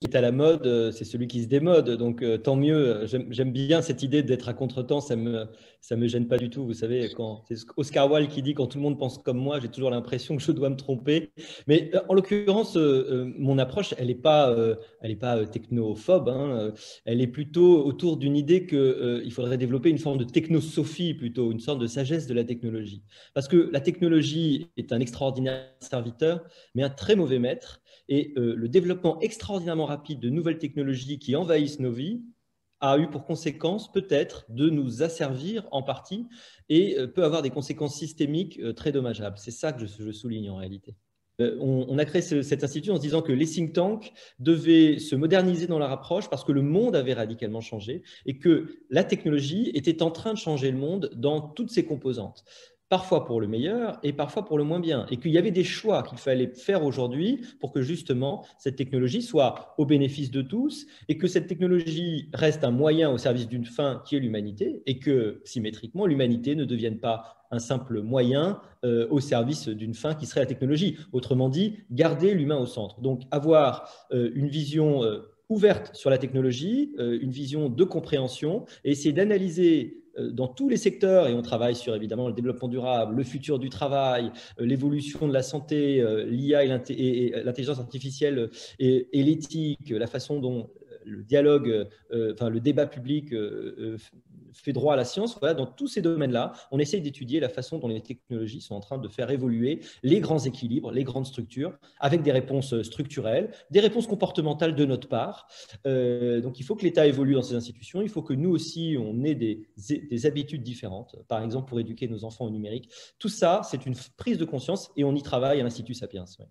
qui est à la mode, c'est celui qui se démode. Donc, tant mieux. J'aime bien cette idée d'être à contretemps. Ça me gêne pas du tout. Vous savez, c'est Oscar Wilde qui dit quand tout le monde pense comme moi, j'ai toujours l'impression que je dois me tromper. Mais en l'occurrence, mon approche, elle est pas technophobe. Hein. Elle est plutôt autour d'une idée qu'il faudrait développer une forme de technosophie plutôt, une sorte de sagesse de la technologie. Parce que la technologie est un extraordinaire serviteur, mais un très mauvais maître. Et le développement extraordinairement rapide de nouvelles technologies qui envahissent nos vies a eu pour conséquence peut-être de nous asservir en partie et peut avoir des conséquences systémiques très dommageables. C'est ça que je souligne en réalité. On a créé cet institut en se disant que les think tanks devaient se moderniser dans leur approche parce que le monde avait radicalement changé et que la technologie était en train de changer le monde dans toutes ses composantes, parfois pour le meilleur et parfois pour le moins bien, et qu'il y avait des choix qu'il fallait faire aujourd'hui pour que justement cette technologie soit au bénéfice de tous et que cette technologie reste un moyen au service d'une fin qui est l'humanité et que symétriquement l'humanité ne devienne pas un simple moyen au service d'une fin qui serait la technologie. Autrement dit, garder l'humain au centre. Donc avoir une vision ouverte sur la technologie, une vision de compréhension et essayer d'analyser dans tous les secteurs, et on travaille sur évidemment le développement durable, le futur du travail, l'évolution de la santé, l'IA et l'intelligence artificielle et l'éthique, la façon dont le dialogue, enfin le débat public fait droit à la science. Voilà, dans tous ces domaines-là, on essaye d'étudier la façon dont les technologies sont en train de faire évoluer les grands équilibres, les grandes structures, avec des réponses structurelles, des réponses comportementales de notre part. Donc, il faut que l'État évolue dans ces institutions. Il faut que nous aussi, on ait des habitudes différentes, par exemple pour éduquer nos enfants au numérique. Tout ça, c'est une prise de conscience et on y travaille à l'Institut Sapiens. Ouais.